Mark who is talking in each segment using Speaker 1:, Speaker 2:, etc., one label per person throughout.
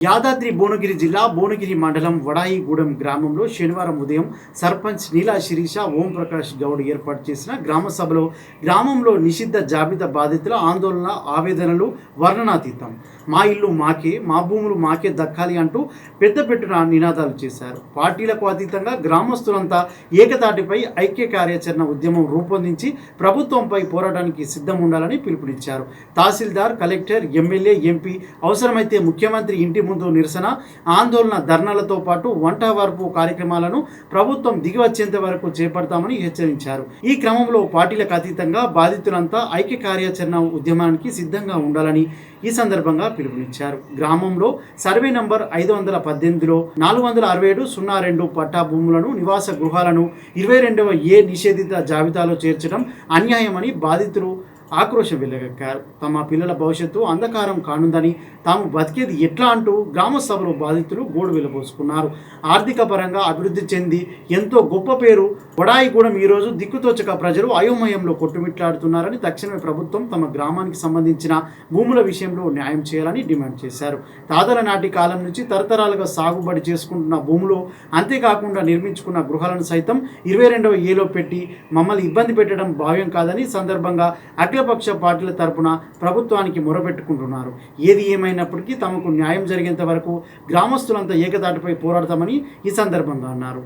Speaker 1: యాదాద్రి భువనగిరి జిల్లా భువనగిరి మండలం వడాయిగూడెం గ్రామంలో శనివారం ఉదయం సర్పంచ్ నీలా శిరీష ఓంప్రకాష్ గౌడ్ ఏర్పాటు చేసిన గ్రామ సభలో గ్రామంలో నిషిద్ధ జాబితా బాధితుల ఆందోళన ఆవేదనలు వర్ణనాతీతం. మా ఇల్లు మాకే, మా భూములు మాకే దక్కాలి అంటూ పెద్దపెట్టున నినాదాలు చేశారు. పార్టీలకు అతీతంగా గ్రామస్తులంతా ఏకతాటిపై ఐక్య కార్యాచరణ ఉద్యమం రూపొందించి ప్రభుత్వంపై పోరాటానికి సిద్ధం ఉండాలని పిలుపునిచ్చారు. తహసీల్దార్, కలెక్టర్, ఎమ్మెల్యే, ఎంపీ, అవసరమైతే ముఖ్యమంత్రి ఇంటి ముందు నిరసన, ఆందోళన, ధర్నాలతో పాటు వంట వార్పు కార్యక్రమాలను ప్రభుత్వం దిగివచ్చేంత వరకు చేపడతామని హెచ్చరించారు. ఈ క్రమంలో పార్టీలకు అతీతంగా బాధితులంతా ఐక్య కార్యాచరణ ఉద్యమానికి సిద్ధంగా ఉండాలని ఈ సందర్భంగా పిలుపునిచ్చారు. గ్రామంలో సర్వే నంబర్ 518లో 467-02 పట్టా భూములను, నివాస గృహాలను 22వ ఏ నిషేధిత జాబితాలో చేర్చడం అన్యాయమని బాధితులు ఆక్రోశం వెళ్లగక్కారు. తమ పిల్లల భవిష్యత్తు అంధకారం కానుందని, తాము బతికేది ఎట్లా అంటూ గ్రామ సభలో బాధితులు గోడు వెళ్లబోసుకున్నారు. ఆర్థిక పరంగా అభివృద్ధి చెంది ఎంతో గొప్ప పేరు వడాయిగూడెం ఈరోజు దిక్కుతోచక ప్రజలు అయోమయంలో కొట్టుమిట్లాడుతున్నారని, తక్షణమే ప్రభుత్వం తమ గ్రామానికి సంబంధించిన భూముల విషయంలో న్యాయం చేయాలని డిమాండ్ చేశారు. తాతల నాటి కాలం నుంచి తరతరాలుగా సాగుబడి చేసుకుంటున్న భూములు, అంతేకాకుండా నిర్మించుకున్న గృహాలను సైతం 22వ ఏలో పెట్టి మమ్మల్ని ఇబ్బంది పెట్టడం భావ్యం కాదని సందర్భంగా అఖిలపక్ష పార్టీల తరపున ప్రభుత్వానికి మొరపెట్టుకుంటున్నారు. ఏది ఏమైనప్పటికీ తమకు న్యాయం జరిగేంత వరకు గ్రామస్తులంతా ఏకతాటిపై పోరాడతామని ఈ సందర్భంగా అన్నారు.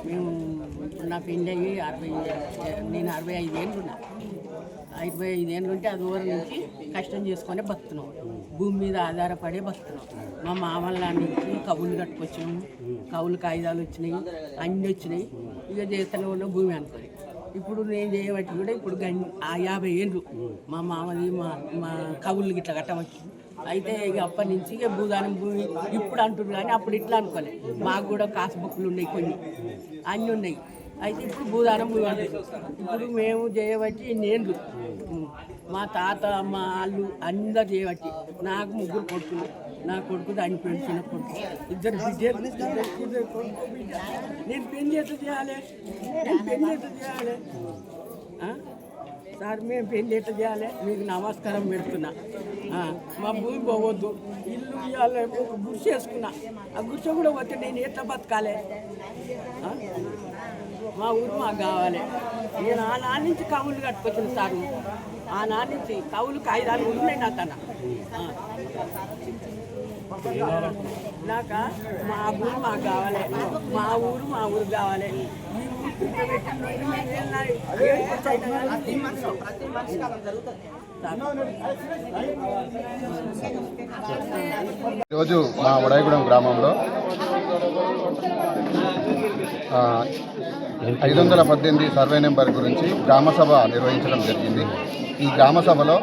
Speaker 2: మేము ఇప్పుడు నా పెళ్ళి అయ్యి నేను 65 ఏళ్ళు ఉన్నా. 55 ఏళ్ళు ఉంటే అది ఊరి నుంచి కష్టం చేసుకొని బతున్నాం, భూమి మీద ఆధారపడే బతున్నాం. మా మామల నుంచి కవులు కట్టుకొచ్చినాము, కవులు కాగితాలు వచ్చినాయి, అన్నీ వచ్చినాయి. ఇక చేస్తూనే ఉన్న భూమి అనుకోని ఇప్పుడు నేను చేయబట్టి కూడా ఇప్పుడు 50 ఏళ్ళు మా మామది మా కవులు గిట్లా కట్టవచ్చు. అయితే ఇక అప్పటి నుంచి ఇక భూదానం భూమి ఇప్పుడు అంటున్నారు, కానీ అప్పుడు ఇట్లా అనుకోలే. మాకు కూడా కాసు బుక్కులు ఉన్నాయి, కొన్ని అన్నీ ఉన్నాయి. అయితే ఇప్పుడు భూదానం భూమి అంటున్నారు. ఇప్పుడు మేము చేయబట్టి నేను మా తాత, మా వాళ్ళు అందరు చేయబట్టి నాకు 3 కొడుకులు. నా కొడుకు చనిపోయింది, చిన్న కొడుకు, 2 బిడ్డలు. నేను పెళ్లి ఎట్లా చేయాలి? సార్ మేము పెళ్లి ఎట్లా చేయాలి? మీకు నమస్కారం పెడుతున్నా. మా భూమి పోవద్దు, ఇల్లు ఇవ్వాలి, ఒక గుడిసె వేసుకున్నా. ఆ గుడిసె కూడా పోతే నేను ఎట్లా బతకాలి? మా ఊరు మాకు కావాలి. నేను ఆ నాన్న నుంచి కవులు కట్టుకొచ్చిన సార్, ఆ నాన్న నుంచి కవులు కాగితాలు ఉన్నాయి నా తన. నాక మా ఊరు మాకు కావాలి, మా ఊరు కావాలి.
Speaker 3: ఈరోజు మా వడాయిగూడెం గ్రామంలో 518 సర్వే నెంబర్ గురించి గ్రామసభ నిర్వహించడం జరిగింది. ఈ గ్రామసభలో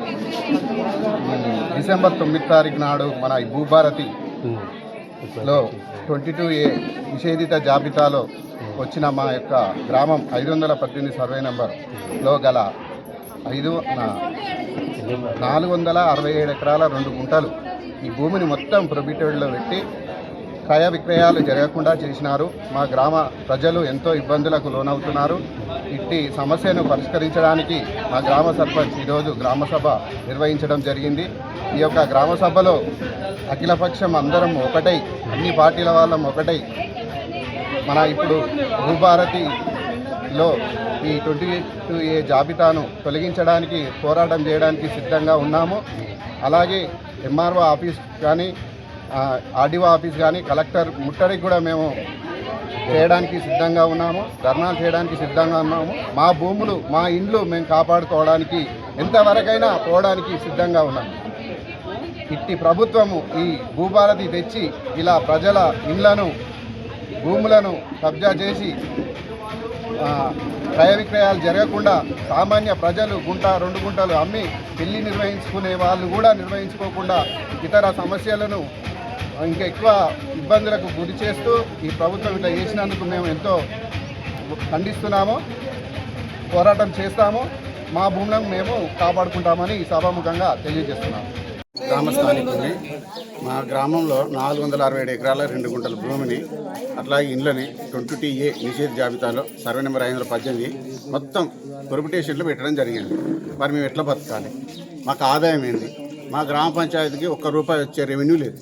Speaker 3: డిసెంబర్ 9 తారీఖు నాడు మన భూభారతిలో 22A నిషేధిత జాబితాలో వచ్చిన మా యొక్క గ్రామం 518 సర్వే నెంబర్లో గల 467 ఎకరాల 2 గుంటలు ఈ భూమిని మొత్తం ప్రొబిటెడ్లో పెట్టి క్రయ విక్రయాలు జరగకుండా చేసినారు. మా గ్రామ ప్రజలు ఎంతో ఇబ్బందులకు లోనవుతున్నారు. ఇట్టి సమస్యను పరిష్కరించడానికి మా గ్రామ సర్పంచ్ ఈరోజు గ్రామసభ నిర్వహించడం జరిగింది. ఈ యొక్క గ్రామసభలో అఖిలపక్షం అందరం ఒకటై, అన్ని పార్టీల వాళ్ళం ఒకటై మన ఇప్పుడు భూభారతిలో ఈ 22A జాబితాను తొలగించడానికి పోరాటం చేయడానికి సిద్ధంగా ఉన్నాము. అలాగే ఎంఆర్ఓ ఆఫీస్ కానీ, ఆర్డీఓ ఆఫీస్ కానీ, కలెక్టర్ ముట్టడికి కూడా మేము చేయడానికి సిద్ధంగా ఉన్నాము, ధర్నాలు చేయడానికి సిద్ధంగా ఉన్నాము. మా భూములు, మా ఇండ్లు మేము కాపాడుకోవడానికి ఎంతవరకైనా పోవడానికి సిద్ధంగా ఉన్నాము. ఇట్టి ప్రభుత్వము ఈ భూభారతి తెచ్చి ఇలా ప్రజల ఇండ్లను, భూములను కబ్జా చేసి క్రయ విక్రయాలు జరగకుండా సామాన్య ప్రజలు గుంట 2 గుంటలు అమ్మి పెళ్లి నిర్వహించుకునే వాళ్ళు కూడా నిర్వహించుకోకుండా ఇతర సమస్యలను ఇంకా ఎక్కువ ఇబ్బందులకు గురి చేస్తూ ఈ ప్రభుత్వం ఇట్లా చేసినందుకు మేము ఎంతో ఖండిస్తున్నాము, పోరాటం చేస్తాము, మా భూములను మేము కాపాడుకుంటామని ఈ సభాముఖంగా తెలియజేస్తున్నాము.
Speaker 4: గ్రామ స్థానికుని మా గ్రామంలో 467 ఎకరాల 2 గుంటల భూమిని అట్లాగే ఇండ్లని 22A నిషేధ జాబితాలో సర్వే నెంబర్ 518 మొత్తం కొరపిటేషన్లు పెట్టడం జరిగింది. మరి మేము ఎట్లా బతకాలి? మాకు ఆదాయం ఏంది? మా గ్రామ పంచాయతీకి ₹1 వచ్చే రెవెన్యూ లేదు.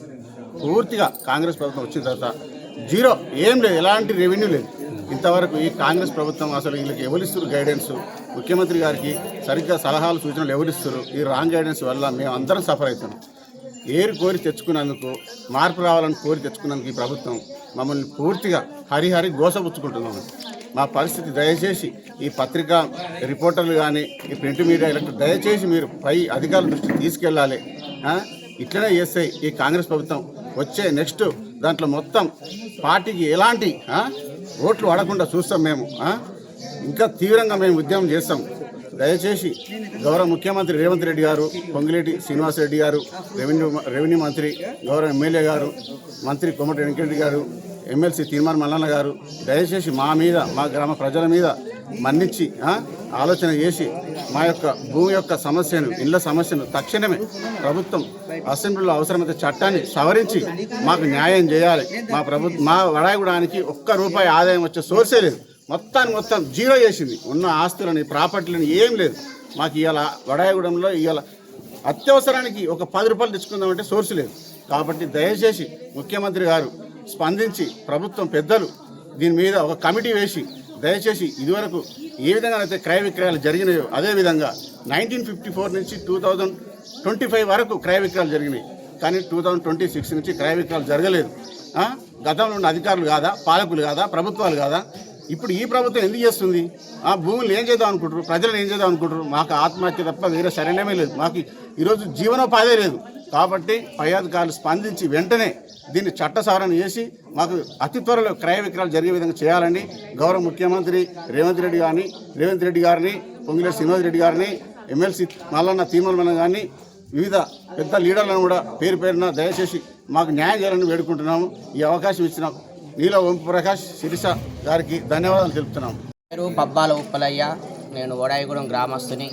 Speaker 4: పూర్తిగా కాంగ్రెస్ ప్రభుత్వం వచ్చిన తర్వాత జీరో, ఏం లేదు, ఎలాంటి రెవెన్యూ లేదు. ఇంతవరకు ఈ కాంగ్రెస్ ప్రభుత్వం అసలు వీళ్ళకి ఎవరిస్తారు గైడెన్స్? ముఖ్యమంత్రి గారికి సరిగ్గా సలహాలు సూచనలు ఎవరిస్తారు? ఈ రాంగ్ గైడెన్స్ వల్ల మేము అందరం సఫర్ అవుతున్నాం. ఏరు కోరి తెచ్చుకున్నందుకు, మార్పు రావాలని కోరి తెచ్చుకున్నందుకు ఈ ప్రభుత్వం మమ్మల్ని పూర్తిగా హరిహరి గోసపుచ్చుకుంటున్నాము. మా పరిస్థితి దయచేసి ఈ పత్రికా రిపోర్టర్లు కానీ ఈ ప్రింట్ మీడియా దయచేసి మీరు పై అధికారుల దృష్టికి తీసుకెళ్ళాలి. ఇట్లనే చేస్తే ఈ కాంగ్రెస్ ప్రభుత్వం వచ్చే నెక్స్ట్ దాంట్లో మొత్తం పార్టీకి ఎలాంటి ఓట్లు పడకుండా చూస్తాం. మేము ఇంకా తీవ్రంగా మేము ఉద్యమం చేస్తాం. దయచేసి గౌరవ ముఖ్యమంత్రి రేవంత్ రెడ్డి గారు, పొంగిలేటి శ్రీనివాసరెడ్డి గారు, రెవెన్యూ మంత్రి, గౌరవ ఎమ్మెల్యే గారు, మంత్రి కోమటి వెంకటరెడ్డి గారు, ఎమ్మెల్సీ తీర్మాన్ మల్లన్న గారు దయచేసి మా మీద, మా గ్రామ ప్రజల మీద మన్నించి ఆలోచన చేసి మా యొక్క భూమి యొక్క సమస్యను, ఇళ్ల సమస్యను తక్షణమే ప్రభుత్వం అసెంబ్లీలో అవసరమైతే చట్టాన్ని సవరించి మాకు న్యాయం చేయాలి. మా వడాయిగూడానికి ₹1 ఆదాయం వచ్చే సోర్సే లేదు. మొత్తం జీరో చేసింది. ఉన్న ఆస్తులని, ప్రాపర్టీలని ఏం లేదు. మాకు ఇవాళ వడాయిగూడెంలో ఇవాళ అత్యవసరానికి ఒక ₹10 తెచ్చుకుందామంటే సోర్స్ లేదు. కాబట్టి దయచేసి ముఖ్యమంత్రి గారు స్పందించి ప్రభుత్వం పెద్దలు దీని మీద ఒక కమిటీ వేసి దయచేసి ఇదివరకు ఏ విధంగా అయితే క్రయ విక్రయాలు జరిగినాయో అదేవిధంగా 1954 నుంచి 2025 వరకు క్రయ విక్రయాలు జరిగినాయి. కానీ 2026 నుంచి క్రయ విక్రయాలు జరగలేదు. గతంలో ఉన్న అధికారులు కాదా, పాలకులు కాదా, ప్రభుత్వాలు కాదా? ఇప్పుడు ఈ ప్రభుత్వం ఎందుకు చేస్తుంది? ఆ భూములు ఏం చేద్దాం అనుకుంటారు? ప్రజలను ఏం చేద్దాం అనుకుంటారు? మాకు ఆత్మహత్య తప్ప వేరే శరణమే లేదు. మాకు ఈరోజు జీవనోపాధే లేదు. కాబట్టి పై అధికారులు స్పందించి వెంటనే దీన్ని చట్ట సవరణ చేసి మాకు అతి త్వరలో క్రయ విక్రయాలు జరిగే విధంగా చేయాలని గౌరవ ముఖ్యమంత్రి రేవంత్ రెడ్డి గారిని, పొంగిలేటి శ్రీనివాసరెడ్డి గారిని, ఎమ్మెల్సీ మల్లన్న తీర్మాన్ మల్లన్న గారిని, వివిధ పెద్ద లీడర్లను కూడా పేరున దయచేసి మాకు న్యాయం చేయాలని వేడుకుంటున్నాము. ఈ అవకాశం ఇచ్చిన నీల ఓంప్రకాష్ శిరీష గారికి ధన్యవాదాలు తెలుపుతున్నాము.
Speaker 5: పేరు పబ్బాల ఉప్పలయ్య. నేను వడాయిగూడెం గ్రామస్తుని.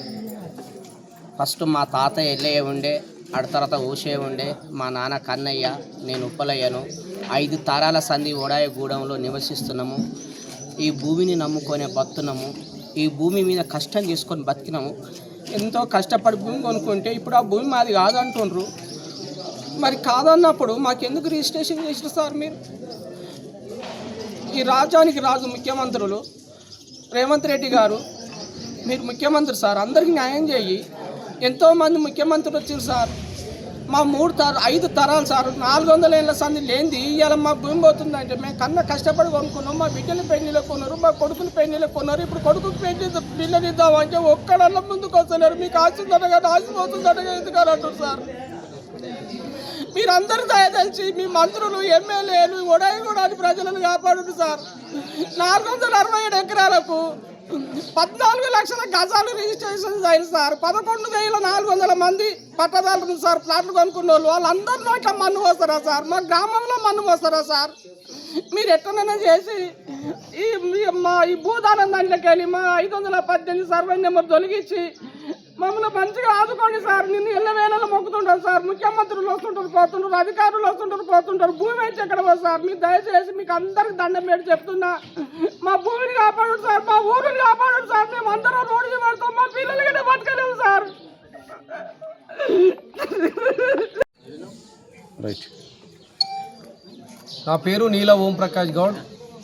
Speaker 5: ఫస్ట్ మా తాతయ్య ఎల్లయ్య ఉండే, ఆడ తర్వాత ఊషే ఉండే, మా నాన్న కన్నయ్య, నేను ఉప్పలయ్యను. 5 తరాల సంధి వడాయిగూడెంలో నివసిస్తున్నాము. ఈ భూమిని నమ్ముకొని బతున్నాము. ఈ భూమి మీద కష్టం చేసుకొని బతికినాము. ఎంతో కష్టపడి భూమి కొనుక్కుంటే ఇప్పుడు ఆ భూమి మాది కాదంటుండ్రు. మరి కాదన్నప్పుడు మాకెందుకు రిజిస్ట్రేషన్ చేసిన సార్ మీరు? ఈ రాజ్యానికి రాజు ముఖ్యమంత్రులు రేవంత్ రెడ్డి గారు, మీరు ముఖ్యమంత్రి సార్, అందరికీ న్యాయం చేయి. ఎంతోమంది ముఖ్యమంత్రులు వచ్చారు సార్. మా 5 తరాలు సార్, 400 ఏళ్ళ సంధి లేనిది ఇవాళ మా భూమి పోతుందంటే మేము కన్నా కష్టపడి కొనుక్కున్నాం. మా బిడ్డని పెళ్లిలో కొన్నారు, మా కొడుకుని పెళ్లిలో కొన్నారు. ఇప్పుడు కొడుకుని పిల్లలు ఇద్దామంటే ఒక్కడన్నా ముందుకు వస్తలేరు. మీకు ఆశిందనగా ఆశిపోతుందనగా ఎందుకని అంటారు సార్. మీరందరూ దయదలిచి మీ మంత్రులు, ఎమ్మెల్యేలు వడాయిగూడెం ప్రజలను కాపాడు సార్. 467 ఎకరాలకు 14 లక్షల గజాలు రిజిస్ట్రేషన్ అయింది సార్. 11,400 మంది పట్టదారులు సార్ ప్లాట్లు కొనుక్కున్న వాళ్ళందరిలో ఇట్లా మన్ను వస్తారా సార్? మా గ్రామంలో మన్ను వస్తారా సార్? మీరు ఎట్లనైనా చేసి ఈ భూదానం దాంట్లోకి వెళ్ళి మా 518 సర్వే నెంబర్ తొలగించి మమ్మల్ని మంచిగా ఆదుకోండి సార్. నిన్ను ఎల్లవేళలో మొక్కుతుంటారు సార్. ముఖ్యమంత్రులు వస్తుంటారు, పోతుంటారు, అధికారులు వస్తుంటారు, పోతుంటారు. భూమి అయితే ఎక్కడ సార్? మీరు దయచేసి మీకు అందరికి దండం పెట్టి చెప్తున్నా, మా భూమిని కాపాడు సార్, మా ఊరిని కాపాడు సార్. మేము అందరం రోడ్డు పడతాం, మా పిల్లలు కూడా బతకలేము సార్.
Speaker 6: నా పేరు నీల ఓంప్రకాష్ గౌడ్.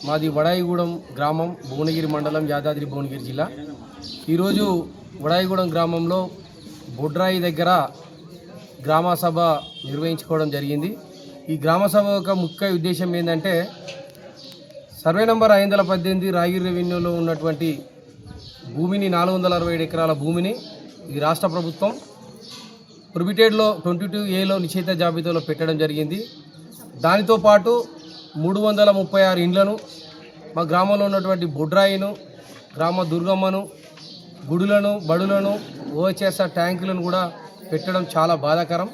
Speaker 6: మాది వడాయిగూడెం గ్రామం, భువనగిరి మండలం, యాదాద్రి భువనగిరి జిల్లా. ఈరోజు వడాయిగూడెం గ్రామంలో బొడ్రాయి దగ్గర గ్రామసభ నిర్వహించుకోవడం జరిగింది. ఈ గ్రామసభ యొక్క ముఖ్య ఉద్దేశం ఏంటంటే, సర్వే నంబర్ 518 రాగిరి రెవెన్యూలో ఉన్నటువంటి భూమిని, 467 ఎకరాల భూమిని ఈ రాష్ట్ర ప్రభుత్వం ప్రొబిటెడ్లో 22A నిషేధ జాబితాలో పెట్టడం జరిగింది. దానితో పాటు 336 ఇండ్లను, మా గ్రామంలో ఉన్నటువంటి బొడ్రాయిను, గ్రామ దుర్గమ్మను, గుడులను, బడులను, ఓహెచ్ఎస్ఆర్ ట్యాంకులను కూడా పెట్టడం చాలా బాధాకరం.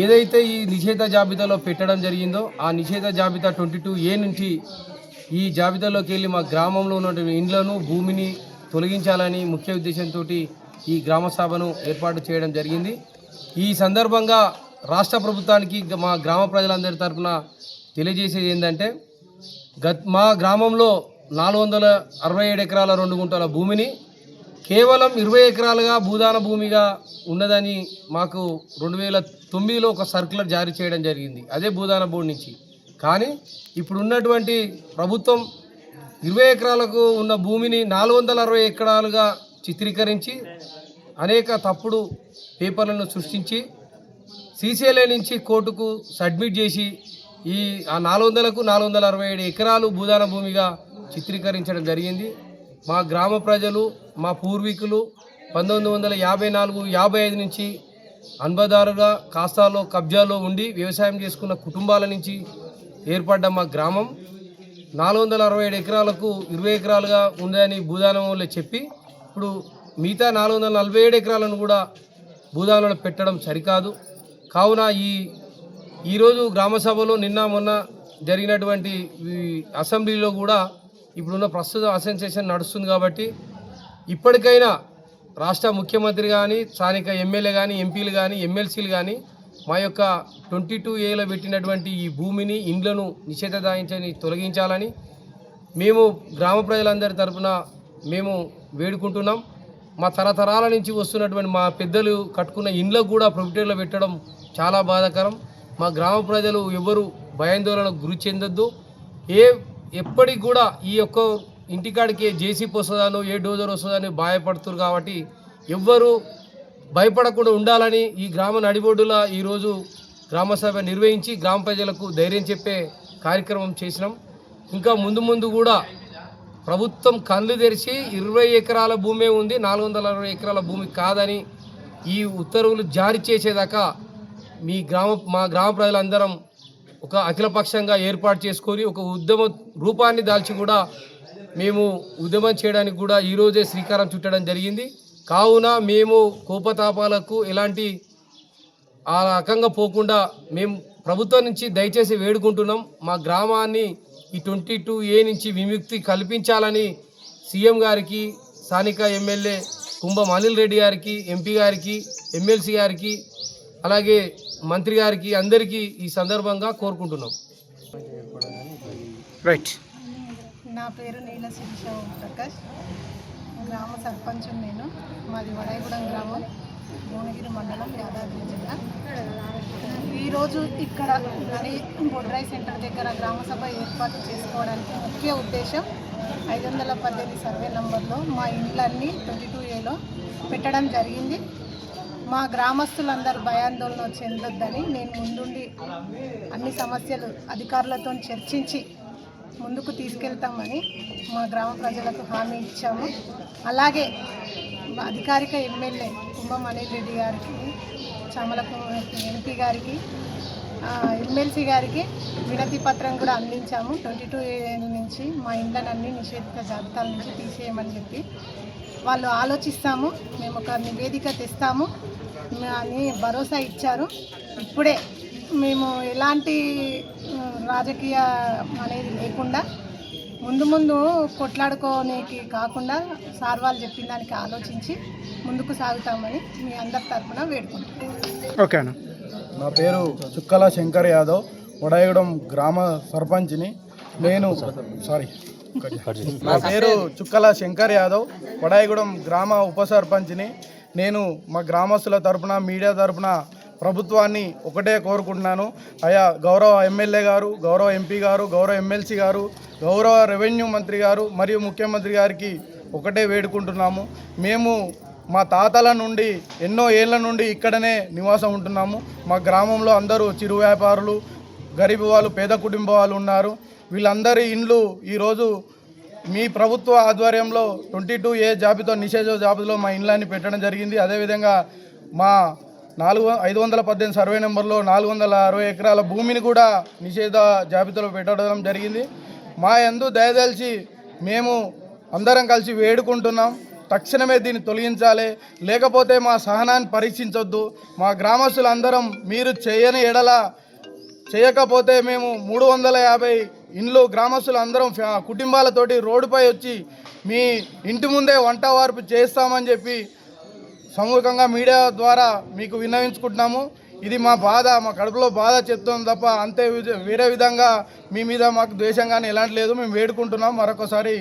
Speaker 6: ఏదైతే ఈ నిషేధ జాబితాలో పెట్టడం జరిగిందో ఆ నిషేధ జాబితా 22A నుంచి ఈ జాబితాలోకి వెళ్ళి మా గ్రామంలో ఉన్నటువంటి ఇండ్లను, భూమిని తొలగించాలని ముఖ్య ఉద్దేశంతో ఈ గ్రామ సభను ఏర్పాటు చేయడం జరిగింది. ఈ సందర్భంగా రాష్ట్ర ప్రభుత్వానికి మా గ్రామ ప్రజలందరి తరఫున తెలియజేసేది ఏంటంటే, మా గ్రామంలో 467 ఎకరాల 2 గుంటల భూమిని కేవలం 20 ఎకరాలుగా భూదాన భూమిగా ఉన్నదని మాకు 2009లో ఒక సర్క్యులర్ జారీ చేయడం జరిగింది, అదే భూదాన బోర్డు నుంచి. కానీ ఇప్పుడు ఉన్నటువంటి ప్రభుత్వం 20 ఎకరాలకు ఉన్న భూమిని 460 ఎకరాలుగా చిత్రీకరించి అనేక తప్పుడు పేపర్లను సృష్టించి సీసీఎల్ఏ నుంచి కోర్టుకు సబ్మిట్ చేసి ఆ 400కు 467 ఎకరాలు భూదాన భూమిగా చిత్రీకరించడం జరిగింది. మా గ్రామ ప్రజలు, మా పూర్వీకులు 1954-55 నుంచి అనుభవదారుగా కాస్తాలో కబ్జాలో ఉండి వ్యవసాయం చేసుకున్న కుటుంబాల నుంచి ఏర్పడ్డ మా గ్రామం 467 ఎకరాలకు 20 ఎకరాలుగా ఉందని భూదానం వాళ్ళు చెప్పి ఇప్పుడు మిగతా 447 ఎకరాలను కూడా భూదానంలో పెట్టడం సరికాదు. కావున ఈరోజు గ్రామ సభలో నిన్న మొన్న జరిగినటువంటి అసెంబ్లీలో కూడా ఇప్పుడున్న ప్రస్తుత అసెన్సేషన్ నడుస్తుంది కాబట్టి ఇప్పటికైనా రాష్ట్ర ముఖ్యమంత్రి కానీ, స్థానిక ఎమ్మెల్యే కానీ, ఎంపీలు కానీ, ఎమ్మెల్సీలు కానీ మా యొక్క 22Aలో పెట్టినటువంటి ఈ భూమిని, ఇండ్లను నిషేధాయించని తొలగించాలని మేము గ్రామ ప్రజలందరి తరఫున మేము వేడుకుంటున్నాం. మా తరతరాల నుంచి వస్తున్నటువంటి మా పెద్దలు కట్టుకున్న ఇండ్లకు కూడా ప్రొఫిటర్లో పెట్టడం చాలా బాధాకరం. మా గ్రామ ప్రజలు ఎవరు భయాందోళనకు గురి చెందొద్దు. ఎప్పటికి కూడా ఈ యొక్క ఇంటికాడికి జేసీపీ వస్తుందానో ఏ డోజర్ వస్తుందని భయపడుతున్నారు కాబట్టి ఎవ్వరూ భయపడకుండా ఉండాలని ఈ గ్రామ నడిబొడ్డుల ఈరోజు గ్రామ సభ నిర్వహించి గ్రామ ప్రజలకు ధైర్యం చెప్పే కార్యక్రమం చేసినాం. ఇంకా ముందు కూడా ప్రభుత్వం కళ్ళు తెరిచి 20 ఎకరాల భూమే ఉంది, 460 ఎకరాల భూమి కాదని ఈ ఉత్తర్వులు జారీ చేసేదాకా మా గ్రామ ప్రజలందరం ఒక అఖిలపక్షంగా ఏర్పాటు చేసుకొని ఒక ఉద్యమ రూపాన్ని దాల్చి కూడా మేము ఉద్యమం చేయడానికి కూడా ఈరోజే శ్రీకారం చుట్టడం జరిగింది. కావున మేము కోపతాపాలకు ఎలాంటి ఆ రకంగా పోకుండా మేము ప్రభుత్వం నుంచి దయచేసి వేడుకుంటున్నాం. మా గ్రామాన్ని ఈ 22A నుంచి విముక్తి కల్పించాలని సీఎం గారికి, స్థానిక ఎమ్మెల్యే కుంభం అనిల్ రెడ్డి గారికి, ఎంపీ గారికి, ఎమ్మెల్సీ గారికి, అలాగే మంత్రి గారికి అందరికీ ఈ సందర్భంగా కోరుకుంటున్నాం.
Speaker 1: రైట్.
Speaker 7: నా పేరు నీల శిరీష ప్రకాష్, గ్రామ సర్పంచ్. నేను మాది వడాయిగూడెం గ్రామం, భువనగిరి మండలం, యాదాద్రి జిల్లా. ఈరోజు ఇక్కడ బొడ్రాయి సెంటర్ దగ్గర గ్రామ సభ ఏర్పాటు చేసుకోవడానికి ముఖ్య ఉద్దేశం 518 సర్వే నంబర్లో మా ఇండ్లన్నీ 22Aలో పెట్టడం జరిగింది. మా గ్రామస్తులందరూ భయాందోళన చెందొద్దని నేను ముందుండి అన్ని సమస్యలు అధికారులతో చర్చించి ముందుకు తీసుకెళ్తామని మా గ్రామ ప్రజలకు హామీ ఇచ్చాము. అలాగే అధికారిక ఎమ్మెల్యే కుంభం అనిల్ రెడ్డి గారికి, చామలకు ఎంపీ గారికి, ఎమ్మెల్సీ గారికి వినతి పత్రం కూడా అందించాము. 22A నుంచి మా ఇండ్లనన్నీ నిషేధిత జాబితాల నుంచి తీసేయమని చెప్పి వాళ్ళు ఆలోచిస్తాము, మేము ఒక నివేదిక తెస్తాము అని భరోసా ఇచ్చారు. ఇప్పుడే మేము ఎలాంటి రాజకీయ అనేది లేకుండా ముందు కొట్లాడుకోనికి కాకుండా సార్ వాళ్ళు చెప్పిన దానికి ఆలోచించి ముందుకు సాగుతామని మీ అందరి తరఫున వేడుకుంటున్నాం.
Speaker 1: ఓకే అన్న.
Speaker 8: నా పేరు చుక్కల శంకర్ యాదవ్, వడాయిగూడెం గ్రామ సర్పంచ్ని. నా పేరు చుక్కల శంకర్ యాదవ్, వడాయిగూడెం గ్రామ ఉప సర్పంచ్ని. నేను మా గ్రామస్తుల తరపున, మీడియా తరపున ప్రభుత్వాన్ని ఒకటే కోరుకుంటున్నాను. అయా గౌరవ ఎమ్మెల్యే గారు, గౌరవ ఎంపీ గారు, గౌరవ ఎమ్మెల్సీ గారు, గౌరవ రెవెన్యూ మంత్రి గారు మరియు ముఖ్యమంత్రి గారికి ఒకటే వేడుకుంటున్నాము. మేము మా తాతల నుండి ఎన్నో ఏళ్ళ నుండి ఇక్కడనే నివాసం ఉంటున్నాము. మా గ్రామంలో అందరూ చిరు వ్యాపారులు, గరీబ్ వాళ్ళు, పేద కుటుంబ వాళ్ళు ఉన్నారు. వీళ్ళందరి ఇండ్లు ఈరోజు మీ ప్రభుత్వ ఆధ్వర్యంలో 22A జాబితా నిషేధ జాబితాలో మా ఇండ్లన్నీ పెట్టడం జరిగింది. అదేవిధంగా మా 518 సర్వే నెంబర్లో 460 ఎకరాల భూమిని కూడా నిషేధ జాబితాలో పెట్టడం జరిగింది. మా యందు దయదలిచి మేము అందరం కలిసి వేడుకుంటున్నాం. తక్షణమే దీన్ని తొలగించాలి, లేకపోతే మా సహనాన్ని పరీక్షించొద్దు. మా గ్రామస్తులందరం మీరు చేయకపోతే మేము 350 ఇండ్లు గ్రామస్తులు అందరం కుటుంబాలతోటి రోడ్డుపై వచ్చి మీ ఇంటి ముందే వంట వార్పు చేస్తామని చెప్పి సమూహంగా మీడియా ద్వారా మీకు విన్నవించుకుంటున్నాము. ఇది మా బాధ, మా కడుపులో బాధ చెప్తాం తప్ప అంతే వేరే విధంగా మీ మీద మాకు ద్వేషం కానీ ఎలాంటి లేదు. మేము వేడుకుంటున్నాం మరొకసారి.